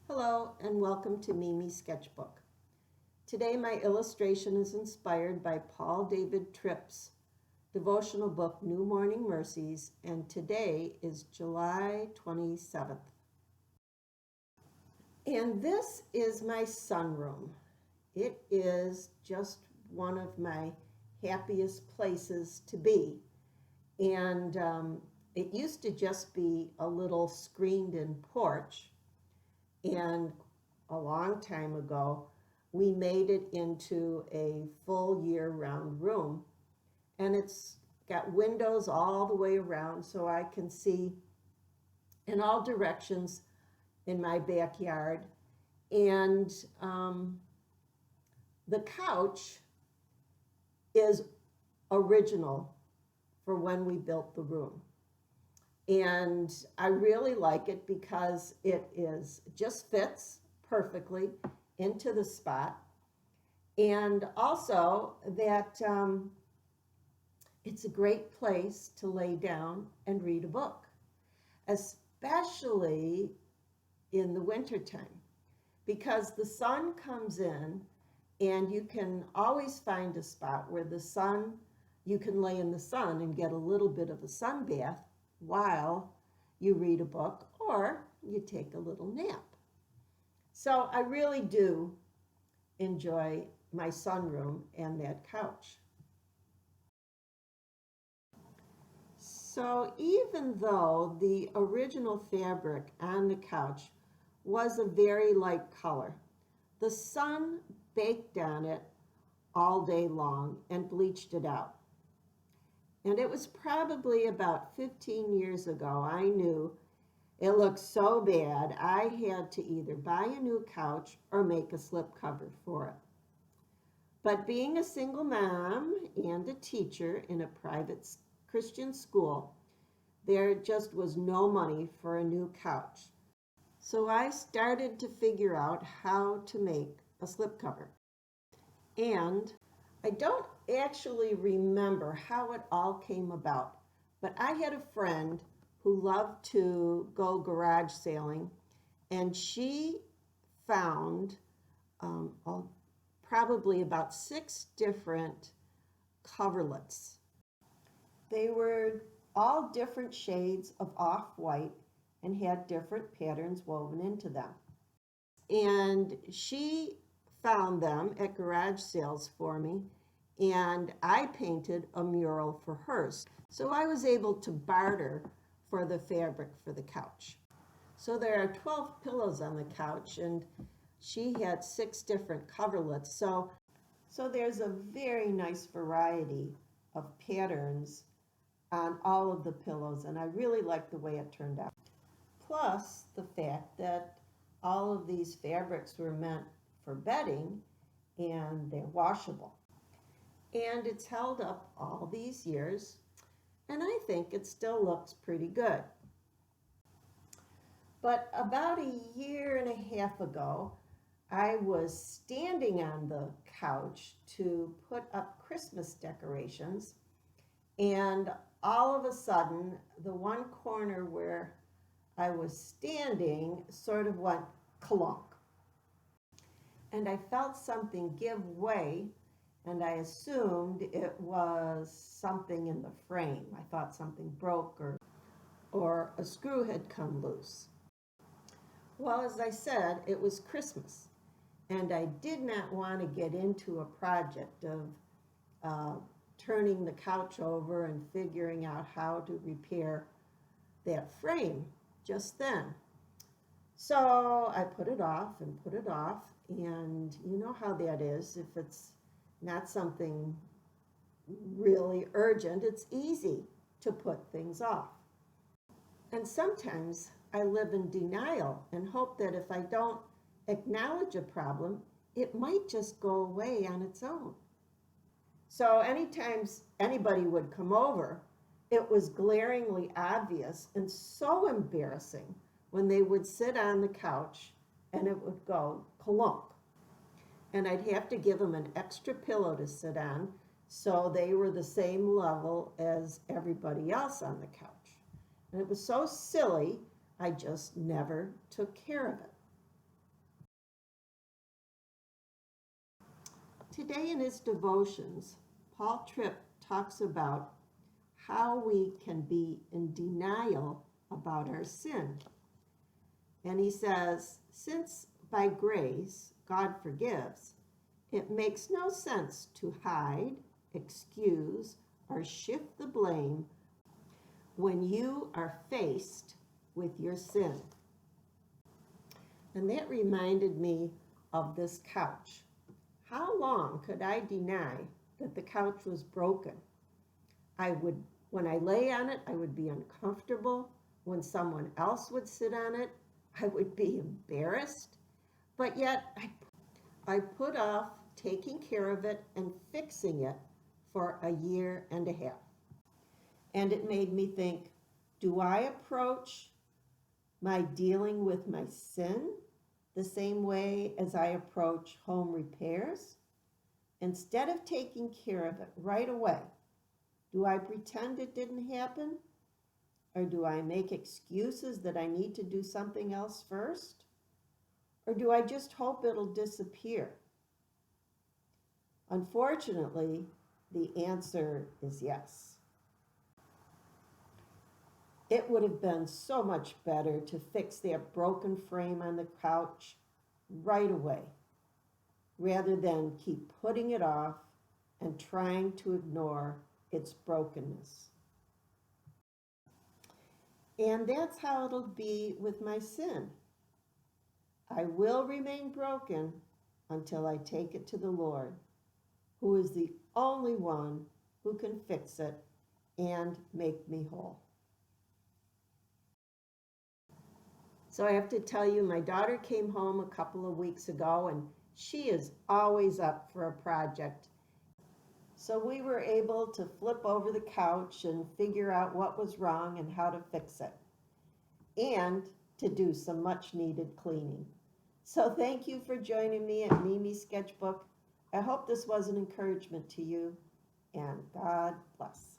Hello and welcome to Mimi's Sketchbook. Today my illustration is inspired by Paul David Tripp's devotional book New Morning Mercies, and today is July 27th. And this is my sunroom. It is just one of my happiest places to be. And it used to just be a little screened-in porch. And a long time ago, we made it into a full year-round room. And it's got windows all the way around so I can see in all directions in my backyard. And the couch is original for when we built the room. And I really like it because it just fits perfectly into the spot. And also that it's a great place to lay down and read a book, especially in the wintertime, because the sun comes in and you can always find a spot where you can lay in the sun and get a little bit of a sun bath while you read a book or you take a little nap. So I really do enjoy my sunroom and that couch. So even though the original fabric on the couch was a very light color, the sun baked on it all day long and bleached it out. And it was probably about 15 years ago, I knew it looked so bad, I had to either buy a new couch or make a slipcover for it. But being a single mom and a teacher in a private Christian school, there just was no money for a new couch. So I started to figure out how to make a slipcover. And I don't actually remember how it all came about, but I had a friend who loved to go garage sailing, and she found probably about 6 different coverlets. They were all different shades of off-white and had different patterns woven into them. And she found them at garage sales for me, and I painted a mural for hers. So I was able to barter for the fabric for the couch. So there are 12 pillows on the couch, and she had 6 different coverlets. So there's a very nice variety of patterns on all of the pillows, and I really like the way it turned out. Plus the fact that all of these fabrics were meant for bedding and they're washable. And it's held up all these years, and I think it still looks pretty good. But about a year and a half ago, I was standing on the couch to put up Christmas decorations, and all of a sudden, the one corner where I was standing sort of went clunk. And I felt something give way, and I assumed it was something in the frame. I thought something broke or a screw had come loose. Well, as I said, it was Christmas, and I did not want to get into a project of turning the couch over and figuring out how to repair that frame just then. So I put it off and put it off, and you know how that is. If it's not something really urgent, it's easy to put things off. And sometimes I live in denial and hope that if I don't acknowledge a problem, it might just go away on its own. So anytime anybody would come over, it was glaringly obvious and so embarrassing when they would sit on the couch and it would go clunk. And I'd have to give them an extra pillow to sit on so they were the same level as everybody else on the couch. And it was so silly, I just never took care of it. Today in his devotions, Paul Tripp talks about how we can be in denial about our sin. And he says, since by grace God forgives, it makes no sense to hide, excuse, or shift the blame when you are faced with your sin. And that reminded me of this couch. How long could I deny that the couch was broken? When I lay on it, I would be uncomfortable. When someone else would sit on it, I would be embarrassed. But yet, I put off taking care of it and fixing it for a year and a half. And it made me think, do I approach my dealing with my sin the same way as I approach home repairs? Instead of taking care of it right away, do I pretend it didn't happen? Or do I make excuses that I need to do something else first? Or do I just hope it'll disappear? Unfortunately, the answer is yes. It would have been so much better to fix that broken frame on the couch right away, rather than keep putting it off and trying to ignore its brokenness. And that's how it'll be with my sin. I will remain broken until I take it to the Lord, who is the only one who can fix it and make me whole. So I have to tell you, my daughter came home a couple of weeks ago, and she is always up for a project. So we were able to flip over the couch and figure out what was wrong and how to fix it, and to do some much needed cleaning. So thank you for joining me at Mimi's Sketchbook. I hope this was an encouragement to you, and God bless.